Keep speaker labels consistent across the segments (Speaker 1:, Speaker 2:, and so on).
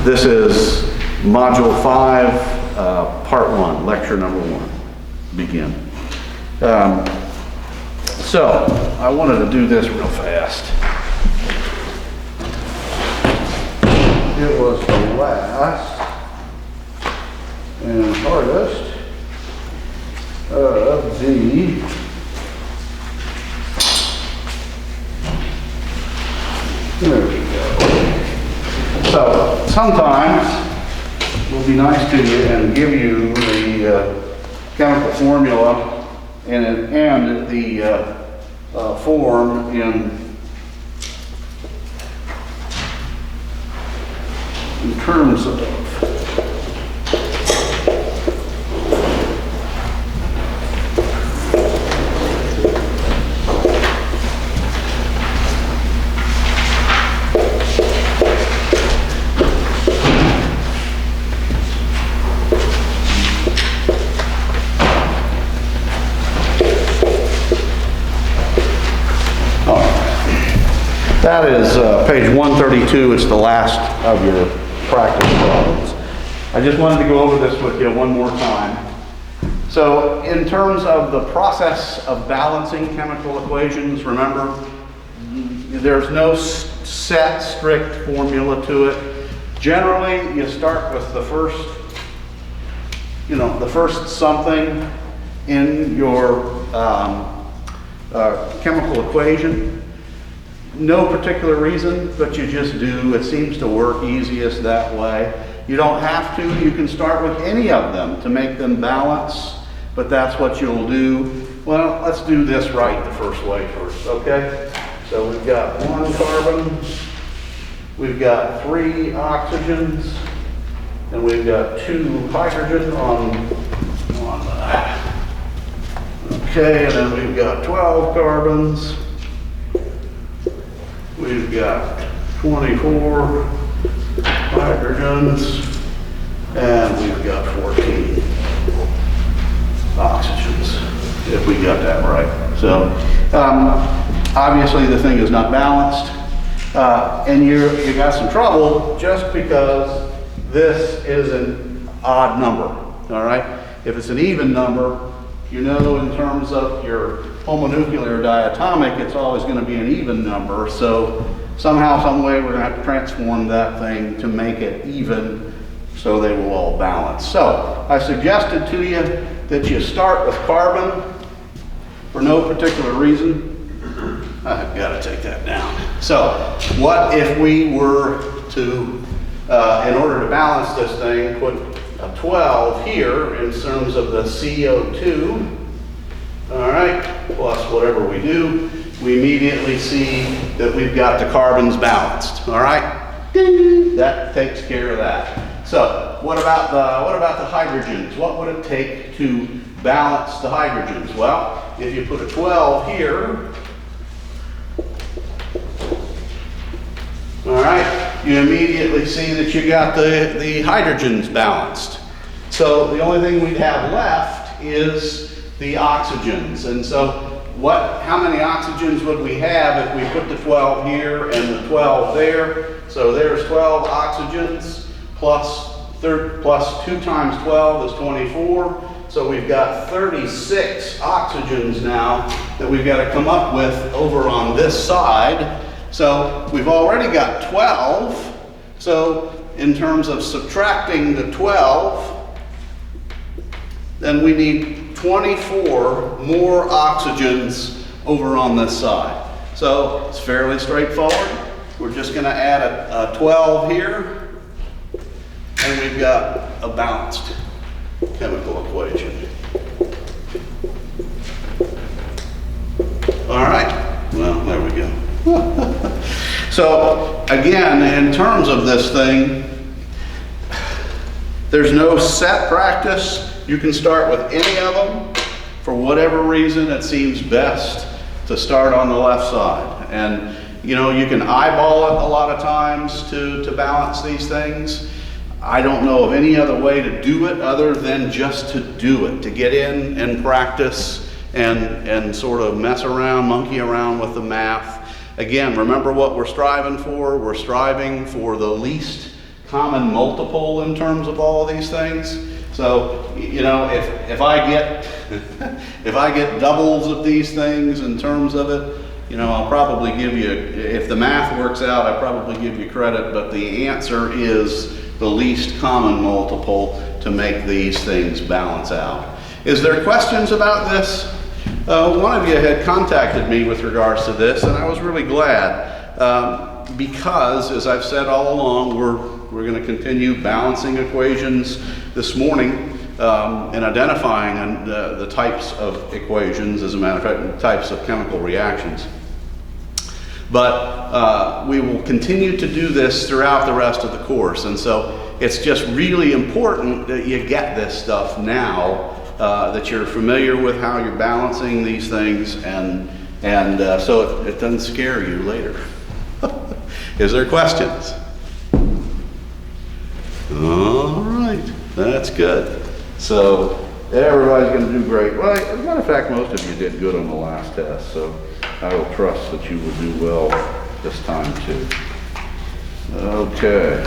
Speaker 1: This is Module 5, Part 1, Lecture number 1. Begin. So, I wanted to do this real fast. It was the last and hardest of the there we go. So sometimes we'll be nice to you and give you the chemical formula and the form in terms of that is page 132. It's the last of your practice problems. I just wanted to go over this with you one more time. So in terms of the process of balancing chemical equations, remember, there's no set, strict formula to it. Generally, you start with the first something in your chemical equation. No particular reason, but you just do. It seems to work easiest that way. You don't have to. You can start with any of them to make them balance, but that's what you'll do. Well, let's do this right the first way first, okay? So we've got 1 carbon, we've got 3 oxygens, and we've got 2 hydrogen on that. Okay, and then we've got 12 carbons. We've got 24 hydrogens, and we've got 14 oxygens, if we got that right. So, obviously the thing is not balanced, and you got some trouble just because this is an odd number, all right? If it's an even number, you know, in terms of your homonuclear diatomic, it's always going to be an even number. So somehow, some way, we're going to have to transform that thing to make it even so they will all balance. So I suggested to you that you start with carbon for no particular reason. I've got to take that down. So what if we were to, in order to balance this thing, put a 12 here in terms of the CO2, all right, plus whatever we do, we immediately see that we've got the carbons balanced, all right? Ding, that takes care of that. So what about the hydrogens? What would it take to balance the hydrogens? Well, if you put a 12 here, all right, you immediately see that you got the hydrogens balanced. So the only thing we'd have left is the oxygens. And so how many oxygens would we have if we put the 12 here and the 12 there? So there's 12 oxygens plus 2 times 12 is 24. So we've got 36 oxygens now that we've got to come up with over on this side. So we've already got 12. So in terms of subtracting the 12, then we need 24 more oxygens over on this side. So it's fairly straightforward. We're just going to add a 12 here, and we've got a balanced chemical equation. All right, well, there we go. So again, in terms of this thing, there's no set practice. You can start with any of them. For whatever reason, it seems best to start on the left side. And you know, you can eyeball it a lot of times to balance these things. I don't know of any other way to do it other than just to do it, to get in and practice and sort of mess around, monkey around with the math. Again, remember what we're striving for. We're striving for the least common multiple in terms of all of these things. So, you know, if I get, if I get doubles of these things in terms of it, you know, I'll probably give you, if the math works out, I probably give you credit, but the answer is the least common multiple to make these things balance out. Is there questions about this? One of you had contacted me with regards to this, and I was really glad because, as I've said all along, we're going to continue balancing equations this morning and identifying the types of equations, as a matter of fact, types of chemical reactions. But we will continue to do this throughout the rest of the course, and so it's just really important that you get this stuff now, that you're familiar with how you're balancing these things, and so it doesn't scare you later. Is there questions? All right, that's good. So everybody's going to do great. Well, as a matter of fact, most of you did good on the last test, so I will trust that you will do well this time too. Okay.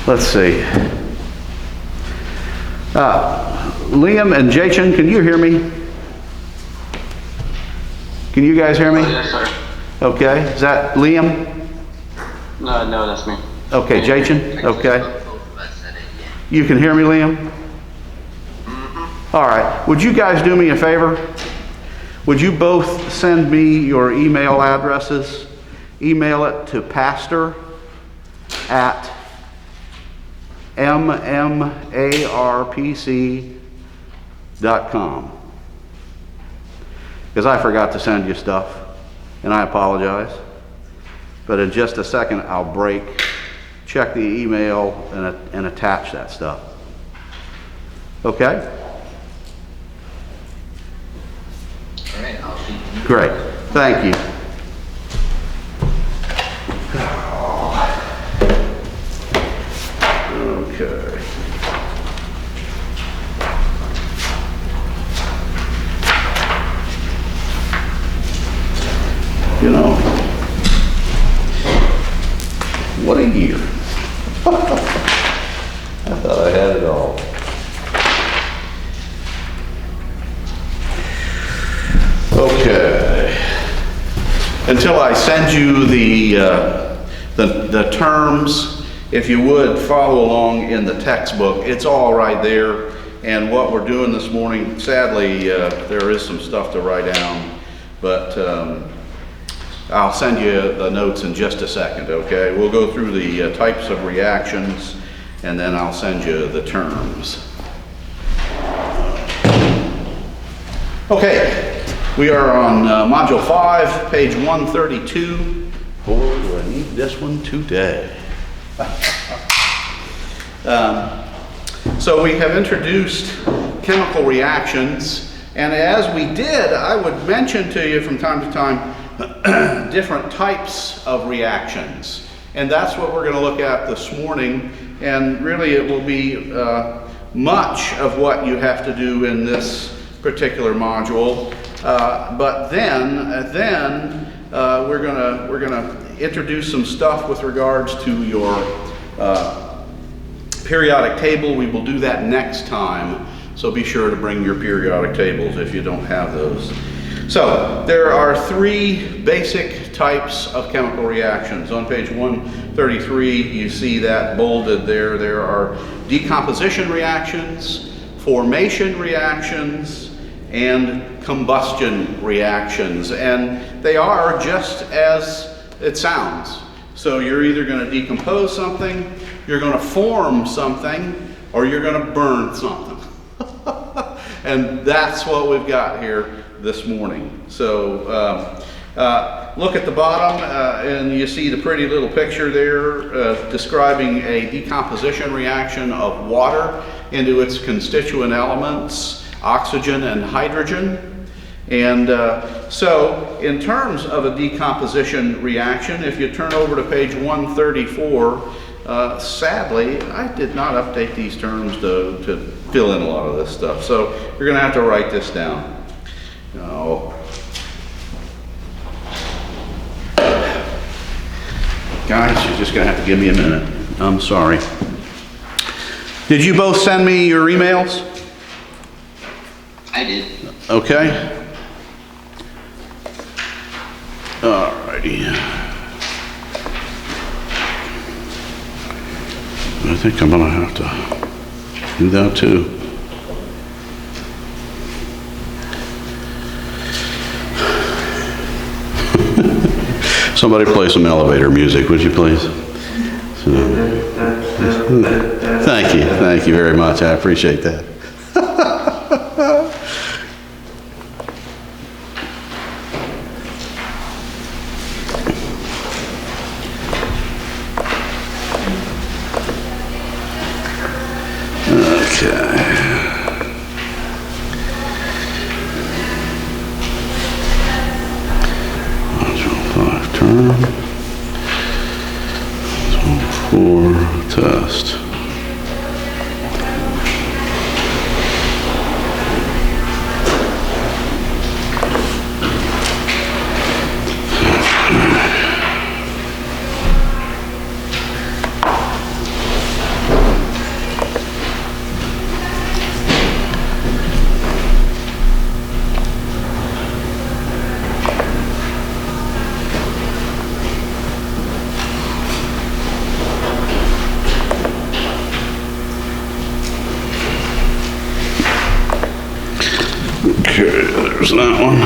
Speaker 1: Let's see. Liam and Jachin, can you hear me? Can you guys hear me?
Speaker 2: Oh, yes, sir.
Speaker 1: Okay. Is that Liam?
Speaker 2: No, that's me.
Speaker 1: Okay, Jachin? Okay. You can hear me, Liam? Mm-hmm. All right. Would you guys do me a favor? Would you both send me your email addresses? Email it to pastor@mmarpc.com. Because I forgot to send you stuff, and I apologize. But in just a second, I'll check the email and attach that stuff. Okay?
Speaker 3: All right, I'll see you.
Speaker 1: Great. Thank you. Okay. You know, what a year. I thought I had it all. Okay. Until I send you the terms, if you would follow along in the textbook, it's all right there. And what we're doing this morning, sadly, there is some stuff to write down. but I'll send you the notes in just a second, okay? We'll go through the types of reactions, and then I'll send you the terms. Okay, we are on Module 5, page 132. Boy, do I need this one today. So we have introduced chemical reactions, and as we did, I would mention to you from time to time different types of reactions. And that's what we're going to look at this morning, and really it will be much of what you have to do in this particular module. But then we're gonna introduce some stuff with regards to your periodic table. We will do that next time, so be sure to bring your periodic tables if you don't have those. So there are three basic types of chemical reactions. On page 133, you see that bolded there. There are decomposition reactions, formation reactions, and combustion reactions. And they are just as it sounds. So you're either going to decompose something, you're going to form something, or you're going to burn something. And that's what we've got here this morning. So look at the bottom and you see the pretty little picture there describing a decomposition reaction of water into its constituent elements, oxygen and hydrogen. And so in terms of a decomposition reaction, if you turn over to page 134, sadly, I did not update these terms to fill in a lot of this stuff. So you're going to have to write this down. Oh. Guys, you're just going to have to give me a minute. I'm sorry. Did you both send me your emails?
Speaker 3: I did.
Speaker 1: Okay. Alrighty. I think I'm gonna have to do that too. Somebody play some elevator music, would you please? Thank you very much. I appreciate that. Test. Okay, there's that one.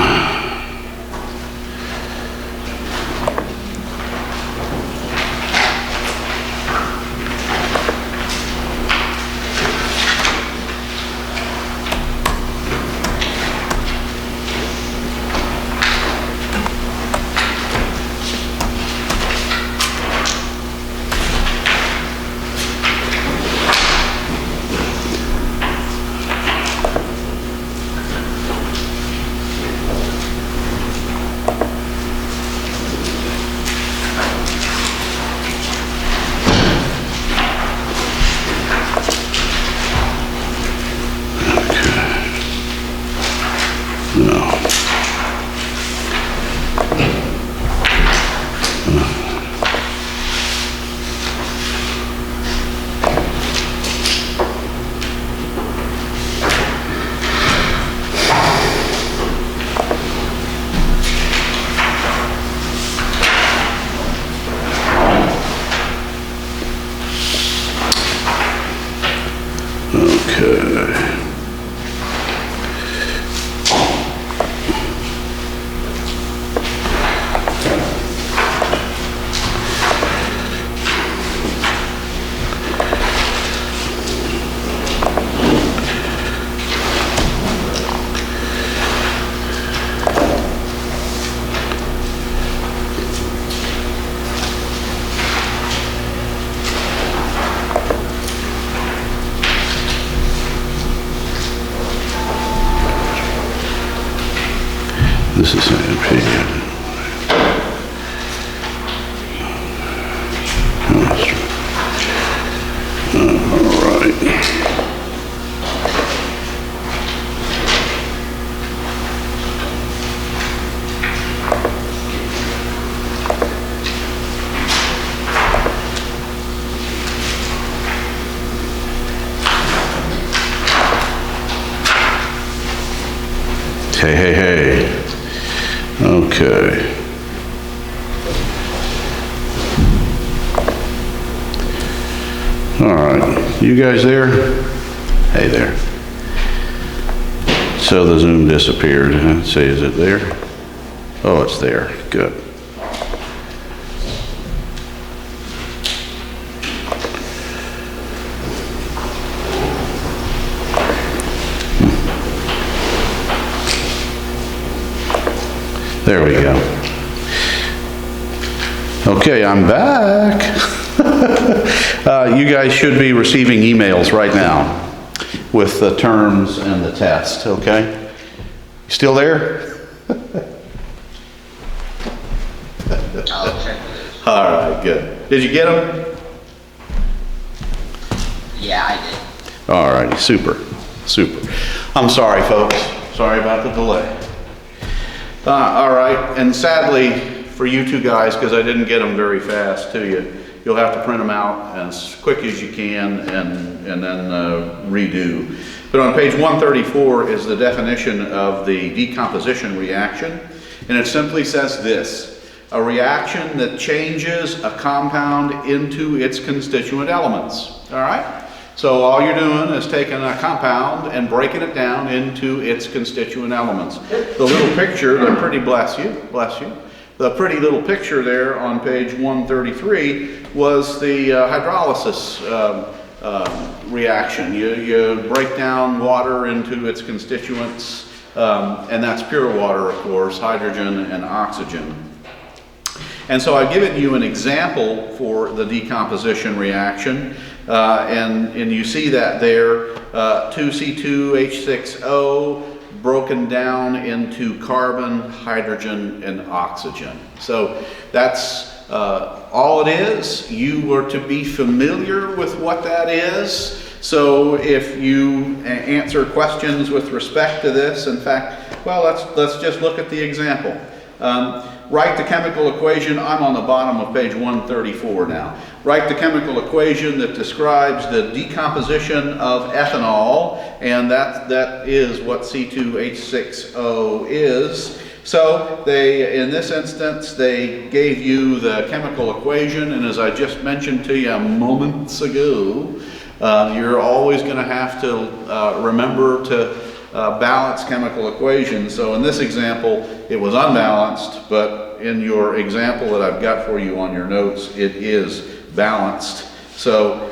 Speaker 1: This is AMP. All right. Hey. Okay. All right, you guys there? Hey there. So the Zoom disappeared. Let's see, is it there? Oh, it's there. Good. There we go. Okay, I'm back. You guys should be receiving emails right now with the terms and the test, okay? Still there?
Speaker 3: I'll check those.
Speaker 1: All right, good. Did you get them?
Speaker 3: Yeah, I did.
Speaker 1: All righty, super. I'm sorry, folks. Sorry about the delay. All right, and sadly for you two guys, because I didn't get them very fast to you, you'll have to print them out as quick as you can and then redo. But on page 134 is the definition of the decomposition reaction, and it simply says this: a reaction that changes a compound into its constituent elements. All right? So all you're doing is taking a compound and breaking it down into its constituent elements. The little picture, the pretty, bless you, the pretty little picture there on page 133 was the hydrolysis reaction. You break down water into its constituents, and that's pure water, of course, hydrogen and oxygen. And so I've given you an example for the decomposition reaction, and you see that there, 2C2H6O broken down into carbon, hydrogen, and oxygen. So that's all it is. You were to be familiar with what that is. So if you answer questions with respect to this, in fact, well, let's just look at the example. Write the chemical equation. I'm on the bottom of page 134 now. Write the chemical equation that describes the decomposition of ethanol, and that is what C2H6O is. So in this instance, they gave you the chemical equation, and as I just mentioned to you moments ago, you're always going to have to remember to balance chemical equations. So in this example, it was unbalanced, but in your example that I've got for you on your notes, it is balanced. So,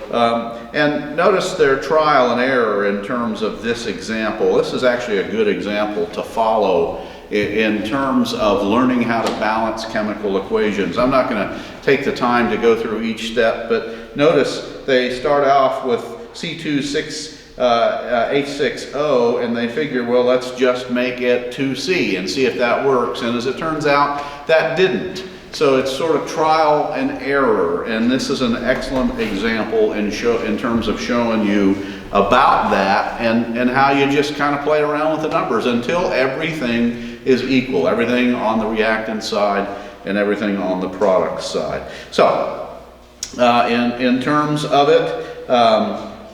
Speaker 1: and notice their trial and error in terms of this example. This is actually a good example to follow in terms of learning how to balance chemical equations. I'm not going to take the time to go through each step, but notice they start off with C2H6O, and they figure, well, let's just make it 2C and see if that works. And as it turns out, that didn't. So it's sort of trial and error, and this is an excellent example in terms of showing you about that and how you just kind of play around with the numbers until everything is equal, everything on the reactant side and everything on the product side. So in terms of it,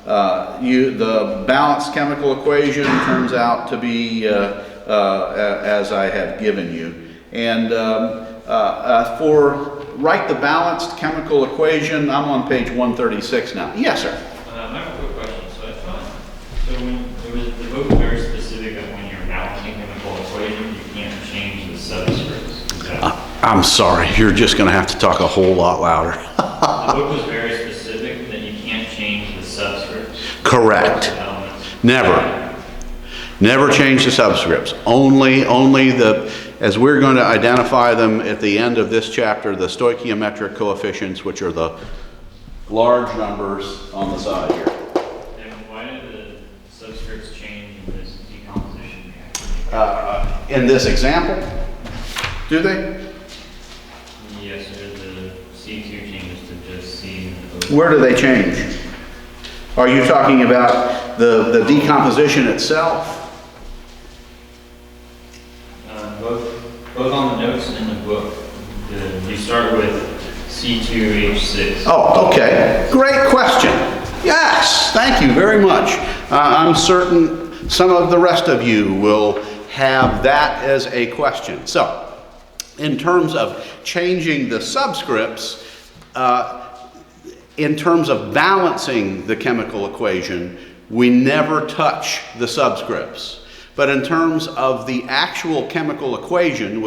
Speaker 1: the balanced chemical equation turns out to be as I have given you. And write the balanced chemical equation, I'm on page 136 now. Yes, sir.
Speaker 4: I have a quick question. So I thought, the book was very specific that when you're balancing chemical equation, you can't change the subscripts.
Speaker 1: I'm sorry, you're just going to have to talk a whole lot louder.
Speaker 4: The book was very specific that you can't change the subscripts.
Speaker 1: Correct. Never change the subscripts. Only as we're going to identify them at the end of this chapter, the stoichiometric coefficients, which are the large numbers on the side here.
Speaker 4: And why did the subscripts change in this decomposition reaction?
Speaker 1: In this example, Do they?
Speaker 4: Yes, sir, the C2 changes to just C.
Speaker 1: Where do they change? Are you talking about the decomposition itself?
Speaker 4: Both on the notes and the book. You start with C2H6.
Speaker 1: Oh, okay. Great question. Yes, thank you very much. I'm certain some of the rest of you will have that as a question. So, in terms of changing the subscripts, in terms of balancing the chemical equation, we never touch the subscripts. But in terms of the actual chemical equation,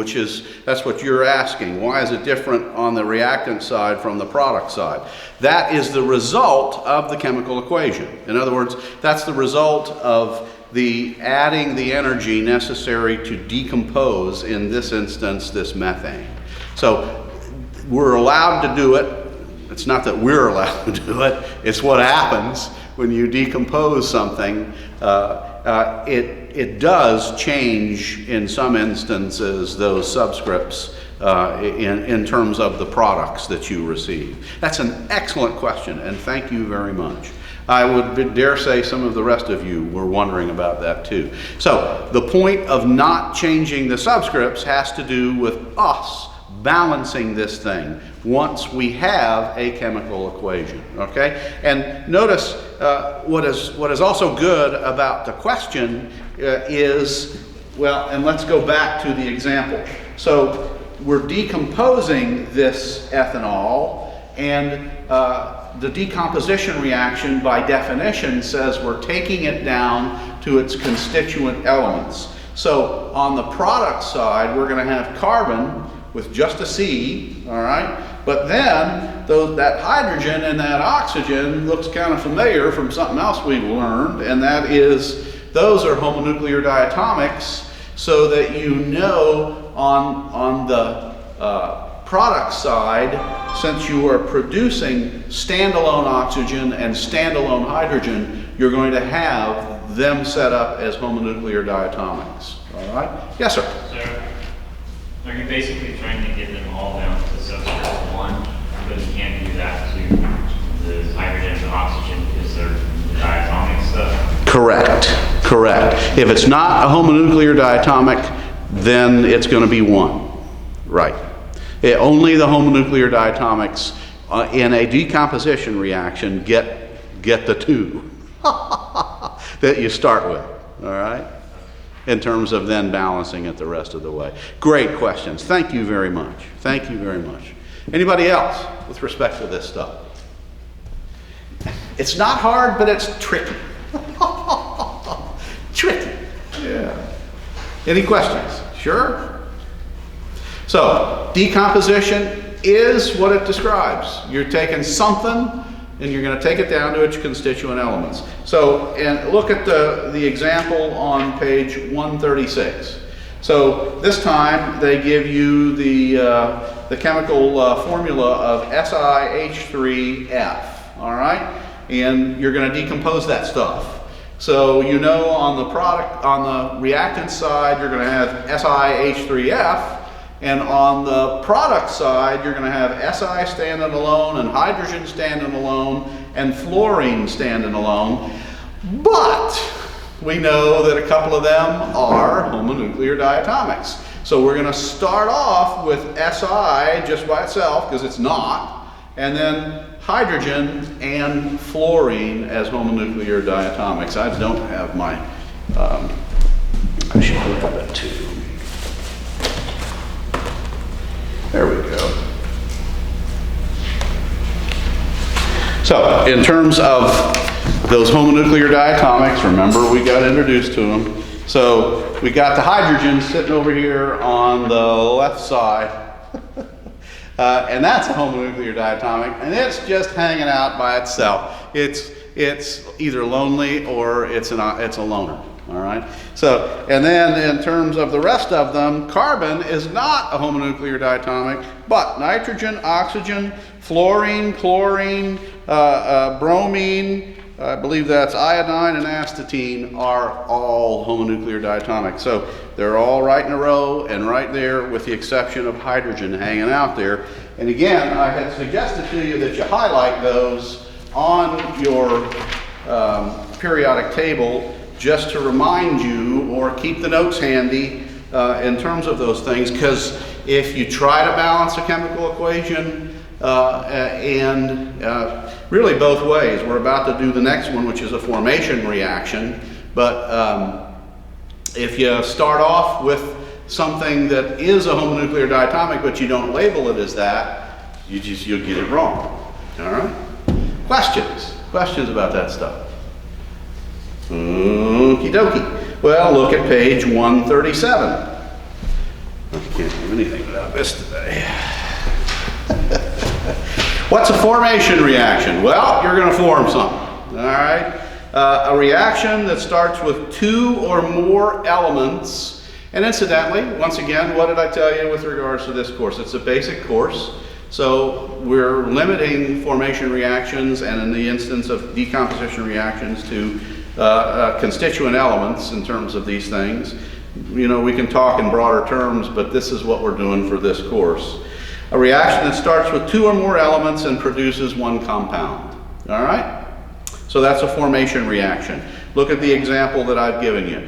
Speaker 1: that's what you're asking, why is it different on the reactant side from the product side? That is the result of the chemical equation. In other words, that's the result of adding the energy necessary to decompose, in this instance, this methane. So we're allowed to do it. It's not that we're allowed to do it, it's what happens when you decompose something. It does change, in some instances, those subscripts in terms of the products that you receive. That's an excellent question, and thank you very much. I would dare say some of the rest of you were wondering about that too. So the point of not changing the subscripts has to do with us balancing this thing once we have a chemical equation, okay? And notice what is also good about the question is, well, and let's go back to the example. So we're decomposing this ethanol, and the decomposition reaction by definition says we're taking it down to its constituent elements. So on the product side, we're going to have carbon with just a C, all right? But then that hydrogen and that oxygen looks kind of familiar from something else we've learned, and that is those are homonuclear diatomics, so that you know on the product side, since you are producing standalone oxygen and standalone hydrogen, you're going to have them set up as homonuclear diatomics, all right? Yes, sir?
Speaker 4: So, are you basically trying to get them all down to subscript 1, but you can't do that to the hydrogen and the oxygen because they're the diatomic stuff?
Speaker 1: Correct, correct. If it's not a homonuclear diatomic, then it's going to be 1, right. Only the homonuclear diatomics in a decomposition reaction get the 2 that you start with, all right? In terms of then balancing it the rest of the way. Great questions. Thank you very much. Thank you very much. Anybody else with respect to this stuff? It's not hard, but it's tricky. Tricky. Yeah. Any questions? Sure? So, decomposition is what it describes. You're taking something and you're going to take it down to its constituent elements. So, and look at the example on page 136. So this time they give you the chemical formula of SiH3F, all right? And you're going to decompose that stuff. So you know on the reactant side, you're going to have SiH3F, and on the product side, you're going to have Si standing alone, and hydrogen standing alone, and fluorine standing alone. But we know that a couple of them are homonuclear diatomics. So we're going to start off with Si just by itself, because it's not, and then hydrogen and fluorine as homonuclear diatomics. I don't have my, I should have that too. There we go. So, in terms of those homonuclear diatomics, remember we got introduced to them. So, we got the hydrogen sitting over here on the left side. And that's a homonuclear diatomic, and it's just hanging out by itself. It's either lonely or it's a loner. All right. So, and then in terms of the rest of them, carbon is not a homonuclear diatomic, but nitrogen, oxygen, fluorine, chlorine, bromine, I believe that's iodine and astatine, are all homonuclear diatomic. So they're all right in a row and right there, with the exception of hydrogen hanging out there. And again, I had suggested to you that you highlight those on your periodic table, just to remind you or keep the notes handy in terms of those things, because if you try to balance a chemical equation, really both ways. We're about to do the next one, which is a formation reaction, but if you start off with something that is a homonuclear diatomic, but you don't label it as that, you'll get it wrong. All right? Questions about that stuff? Okie dokie. Well, look at page 137. I can't do anything without this today. What's a formation reaction? Well, you're going to form something. All right? A reaction that starts with two or more elements. And incidentally, once again, what did I tell you with regards to this course? It's a basic course. So we're limiting formation reactions, and in the instance of decomposition reactions, to constituent elements in terms of these things. You know, we can talk in broader terms, but this is what we're doing for this course. A reaction that starts with two or more elements and produces one compound. All right? So that's a formation reaction. Look at the example that I've given you.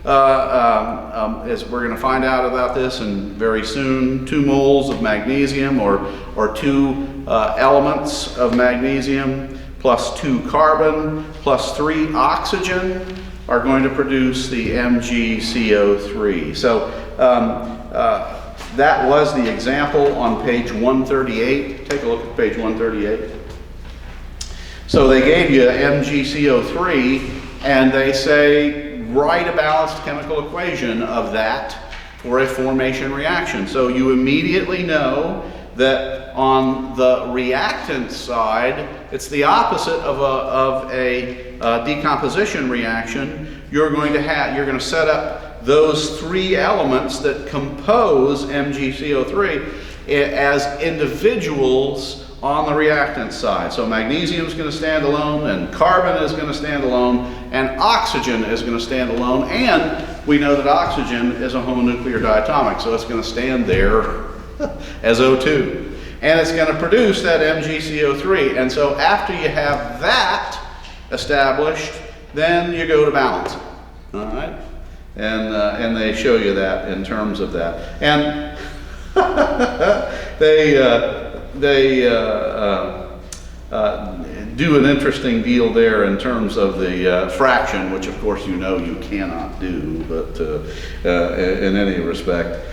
Speaker 1: As we're going to find out about this and very soon, 2 moles of magnesium or 2 elements of magnesium plus 2 carbon plus 3 oxygen are going to produce the MgCO3. So that was the example on page 138. Take a look at page 138. So they gave you MgCO3 and they say write a balanced chemical equation of that for a formation reaction. So you immediately know that on the reactant side, it's the opposite of a decomposition reaction. You're going to set up those 3 elements that compose MgCO3 as individuals on the reactant side. So magnesium is going to stand alone, and carbon is going to stand alone, and oxygen is going to stand alone. And we know that oxygen is a homonuclear diatomic, so it's going to stand there as O2. And it's going to produce that MgCO3. And so after you have that established, then you go to balancing. All right? And they show you that in terms of that. And they do an interesting deal there in terms of the fraction, which of course you know you cannot do, but in any respect.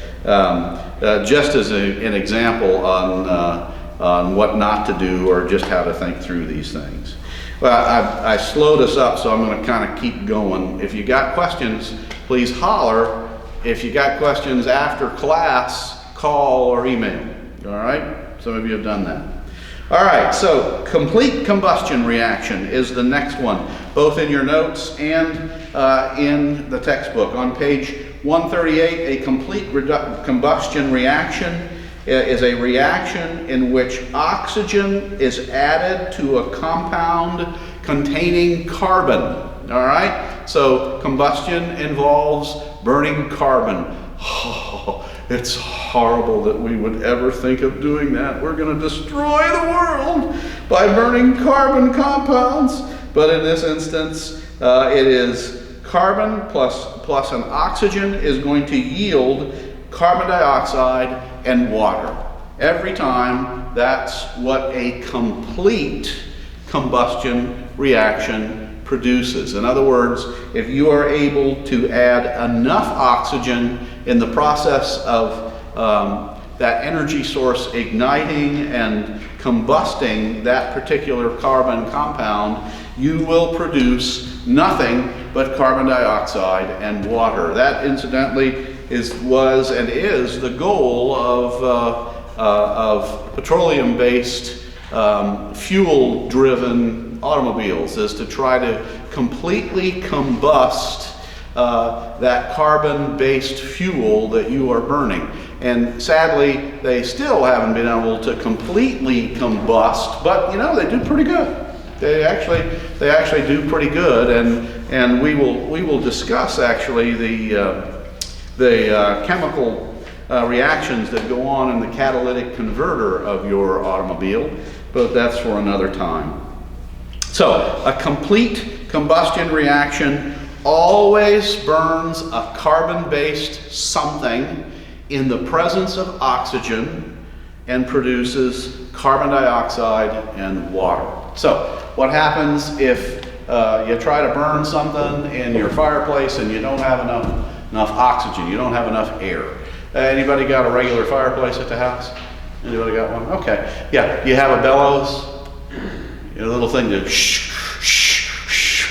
Speaker 1: Just as an example on what not to do or just how to think through these things. Well, I slowed us up, so I'm going to kind of keep going. If you got questions, please holler. If you got questions after class, call or email. All right? Some of you have done that. All right, so complete combustion reaction is the next one, both in your notes and in the textbook. On page 138, a complete combustion reaction is a reaction in which oxygen is added to a compound containing carbon. All right? So combustion involves burning carbon. Oh, it's horrible that we would ever think of doing that. We're going to destroy the world by burning carbon compounds. But in this instance, it is carbon plus an oxygen is going to yield carbon dioxide and water. Every time, that's what a complete combustion reaction produces. In other words, if you are able to add enough oxygen in the process of that energy source igniting and combusting that particular carbon compound, you will produce nothing but carbon dioxide and water. That, incidentally, was and is the goal of petroleum-based fuel-driven automobiles, is to try to completely combust that carbon-based fuel that you are burning. And sadly, they still haven't been able to completely combust, but you know, they do pretty good. They actually do pretty good, and we will discuss actually the chemical reactions that go on in the catalytic converter of your automobile, but that's for another time. So, a complete combustion reaction always burns a carbon-based something in the presence of oxygen and produces carbon dioxide and water. So, what happens if you try to burn something in your fireplace and you don't have enough oxygen, you don't have enough air? Anybody got a regular fireplace at the house? Anybody got one? Okay. Yeah, you have a bellows, a little thing to shh, shh, shh.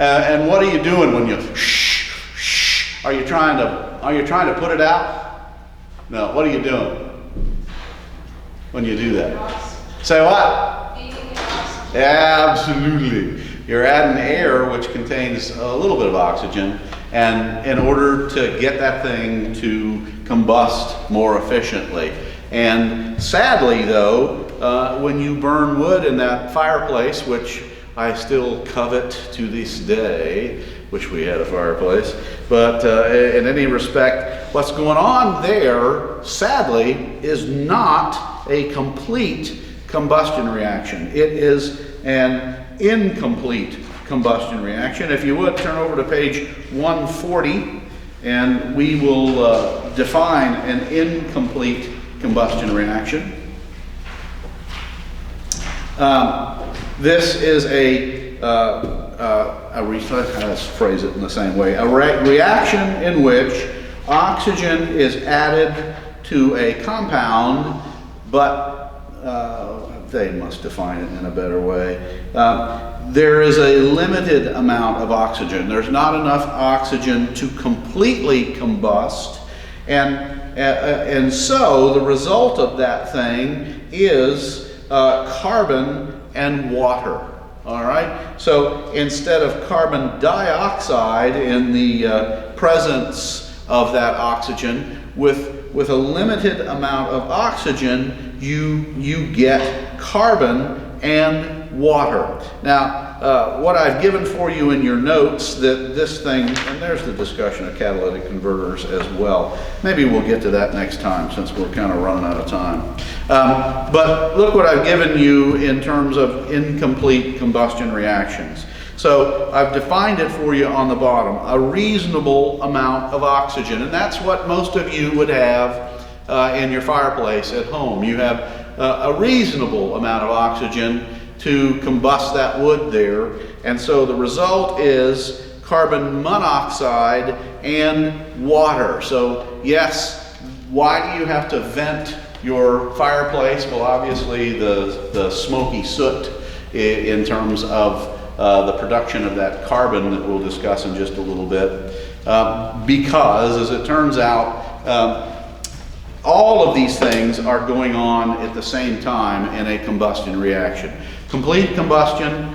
Speaker 1: And what are you doing when you shh, shh? Are you trying to put it out? No, what are you doing when you do that? Say what? Absolutely. You're adding air, which contains a little bit of oxygen, and in order to get that thing to combust more efficiently. And sadly though, when you burn wood in that fireplace, which I still covet to this day, wish we had a fireplace, but in any respect, what's going on there, sadly, is not a complete combustion reaction. It is an incomplete combustion reaction. If you would, turn over to page 140, and we will define an incomplete combustion reaction. This is let's phrase it in the same way, a reaction in which oxygen is added to a compound, but they must define it in a better way. There is a limited amount of oxygen. There's not enough oxygen to completely combust, and so the result of that thing is carbon and water. All right. So instead of carbon dioxide in the presence of that oxygen, with a limited amount of oxygen, you get carbon and water. Now, what I've given for you in your notes, that this thing, and there's the discussion of catalytic converters as well. Maybe we'll get to that next time since we're kind of running out of time. But look what I've given you in terms of incomplete combustion reactions. So I've defined it for you on the bottom, a reasonable amount of oxygen, and that's what most of you would have in your fireplace at home. You have a reasonable amount of oxygen to combust that wood there, and so the result is carbon monoxide and water. So yes, why do you have to vent your fireplace? Well, obviously the smoky soot in terms of the production of that carbon that we'll discuss in just a little bit, because as it turns out, all of these things are going on at the same time in a combustion reaction. Complete combustion,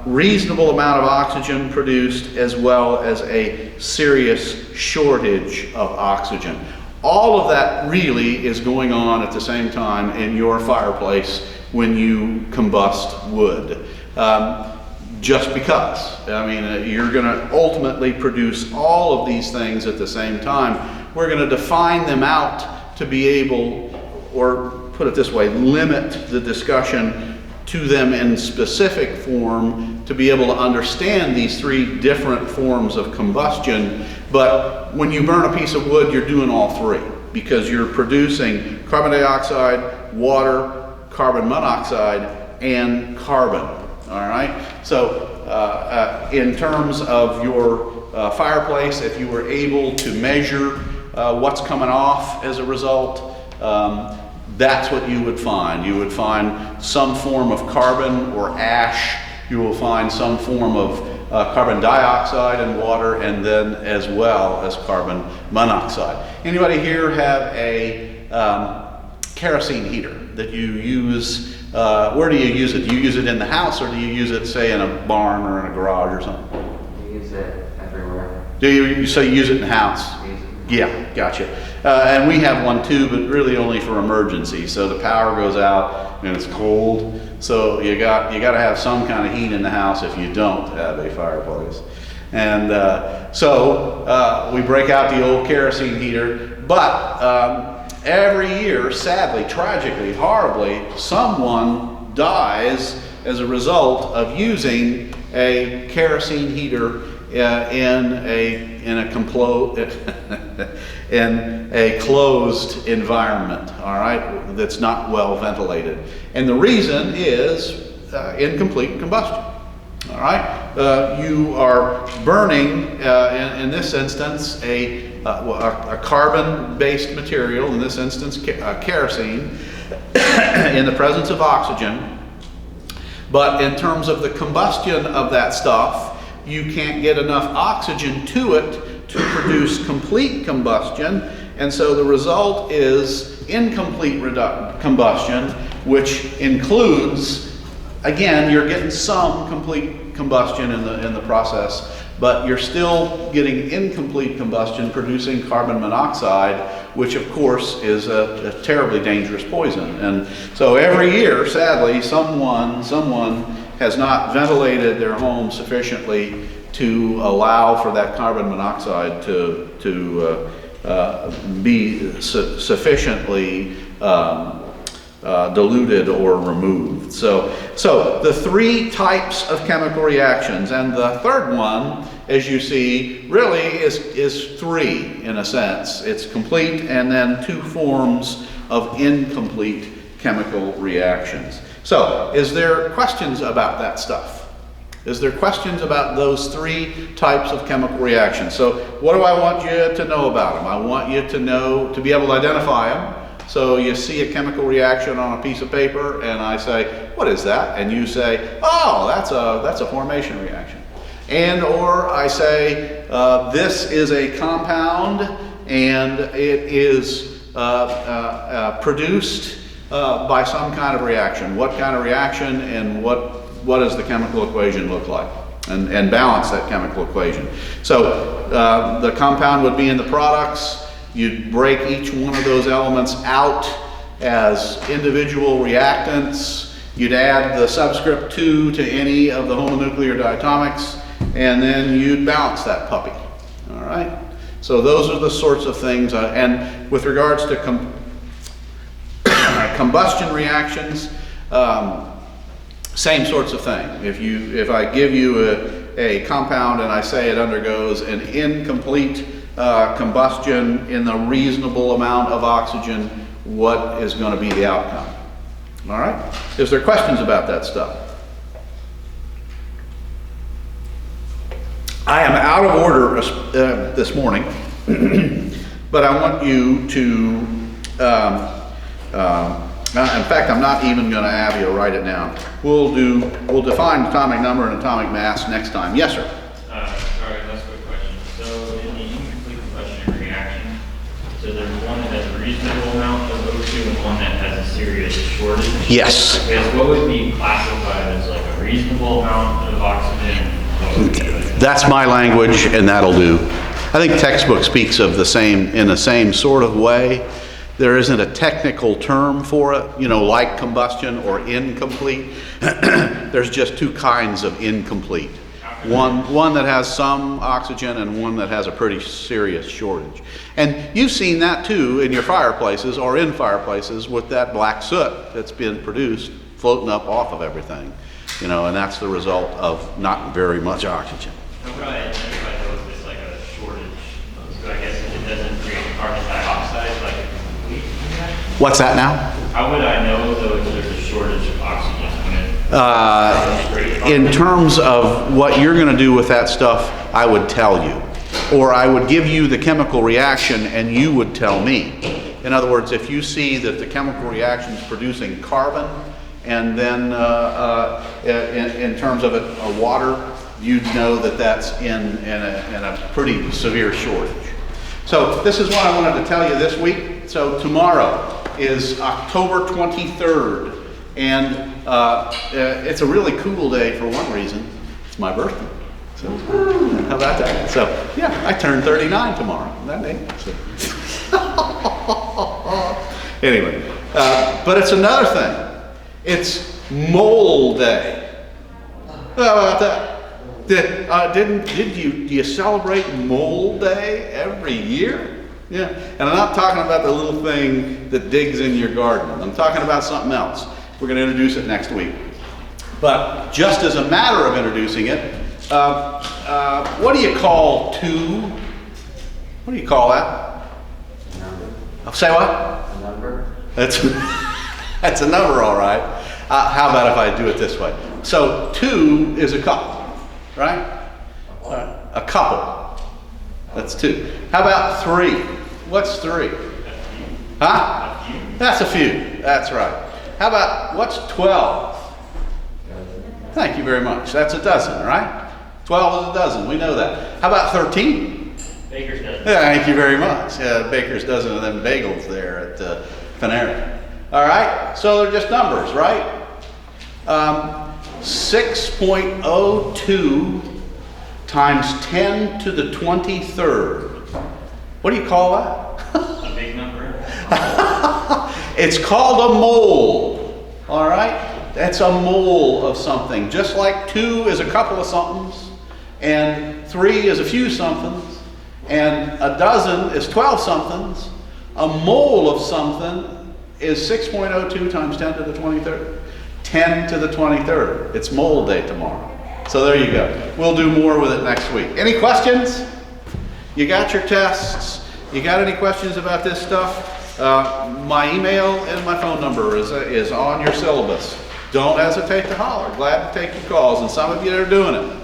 Speaker 1: reasonable amount of oxygen produced, as well as a serious shortage of oxygen. All of that really is going on at the same time in your fireplace when you combust wood. Just because. I mean, you're going to ultimately produce all of these things at the same time. We're going to define them out to be able, or put it this way, limit the discussion to them in specific form to be able to understand these three different forms of combustion. But when you burn a piece of wood, you're doing all three, because you're producing carbon dioxide, water, carbon monoxide, and carbon. All right. So in terms of your fireplace, if you were able to measure what's coming off as a result, that's what you would find. You would find some form of carbon or ash. You will find some form of carbon dioxide and water, and then as well as carbon monoxide. Anybody here have a kerosene heater that you use? Where do you use it? Do you use it in the house, or do you use it, say, in a barn or in a garage or something?
Speaker 5: We use it everywhere.
Speaker 1: Do you say you use it in the house?
Speaker 5: We use it in
Speaker 1: Yeah, gotcha. And we have one too, but really only for emergencies. So the power goes out and it's cold. So you got to have some kind of heat in the house if you don't have a fireplace. And so we break out the old kerosene heater. But every year, sadly, tragically, horribly, someone dies as a result of using a kerosene heater in a closed environment, all right, that's not well ventilated. And the reason is incomplete combustion, all right? You are burning, in this instance, a carbon-based material, in this instance, kerosene, in the presence of oxygen. But in terms of the combustion of that stuff, you can't get enough oxygen to it to produce complete combustion, and so the result is incomplete combustion, which includes, again, you're getting some complete combustion in the process, but you're still getting incomplete combustion producing carbon monoxide, which of course is a terribly dangerous poison. And so every year, sadly, someone has not ventilated their home sufficiently to allow for that carbon monoxide to be sufficiently diluted or removed. So the three types of chemical reactions, and the third one, as you see, really is three in a sense. It's complete and then two forms of incomplete chemical reactions. So, is there questions about that stuff? Is there questions about those three types of chemical reactions? So, what do I want you to know about them? I want you to be able to identify them. So you see a chemical reaction on a piece of paper and I say, what is that? And you say, oh, that's a formation reaction. And or I say, this is a compound and it is produced by some kind of reaction. What kind of reaction and what does the chemical equation look like? And balance that chemical equation. So the compound would be in the products. You'd break each one of those elements out as individual reactants. You'd add the subscript 2 to any of the homonuclear diatomics, and then you'd balance that puppy. All right? So those are the sorts of things. And with regards to combustion reactions, same sorts of thing. If I give you a compound and I say it undergoes an incomplete combustion in the reasonable amount of oxygen, what is going to be the outcome? All right? Is there questions about that stuff? I am out of order this morning, but I want you to, in fact, I'm not even going to have you write it down. We'll define atomic number and atomic mass next time. Yes, sir.
Speaker 4: Sorry, last quick question. So in the incomplete combustion reaction, so there's one that has a reasonable amount of O2 and one that has a serious shortage.
Speaker 1: Yes.
Speaker 4: Because what would be classified as like a reasonable amount of oxygen? What would be like
Speaker 1: That's my language, and that'll do. I think textbook speaks of in the same sort of way. There isn't a technical term for it, like combustion or incomplete. There's just two kinds of incomplete. One that has some oxygen and one that has a pretty serious shortage. And you've seen that too in your fireplaces or in fireplaces with that black soot that's been produced floating up off of everything. And that's the result of not very much oxygen.
Speaker 4: How would I identify those as like a shortage? So I guess it doesn't create carbon dioxide like a complete reaction?
Speaker 1: What's that now?
Speaker 4: How would I know though if there's a shortage of oxygen?
Speaker 1: In terms of what you're going to do with that stuff, I would tell you. Or I would give you the chemical reaction and you would tell me. In other words, if you see that the chemical reaction is producing carbon, and then in terms of a water, you'd know that that's in a pretty severe shortage. So this is what I wanted to tell you this week. So tomorrow is October 23rd. And it's a really cool day for one reason. It's my birthday. So, how about that? So, yeah, I turn 39 tomorrow. Isn't that neat? So. Anyway, but it's another thing. It's Mole Day. How about that? Do you celebrate Mole Day every year? Yeah, and I'm not talking about the little thing that digs in your garden. I'm talking about something else. We're going to introduce it next week. But just as a matter of introducing it, what do you call two? What do you call that? Say what?
Speaker 3: A number?
Speaker 1: That's that's a number, all right. How about if I do it this way? So 2 is a couple, right? A couple. That's 2. How about 3? What's 3? Huh? That's a few. That's right. How about what's 12? Thank you very much. That's a dozen, right? 12 is a dozen. We know that. How about 13?
Speaker 4: Baker's dozen.
Speaker 1: Yeah, thank you very much. Baker's dozen of them bagels there at Panera. All right, so they're just numbers, right? 6.02 times 10 to the 23rd. What do you call that?
Speaker 4: A big number.
Speaker 1: It's called a mole. All right, that's a mole of something. Just like 2 is a couple of somethings, and 3 is a few somethings, and a dozen is 12 somethings. A mole of something is 6.02 times 10 to the 23rd. 10 to the 23rd. It's Mole Day tomorrow. So there you go. We'll do more with it next week. Any questions? You got your tests? You got any questions about this stuff? My email and my phone number is on your syllabus. Don't hesitate to holler. Glad to take your calls, and some of you are doing it.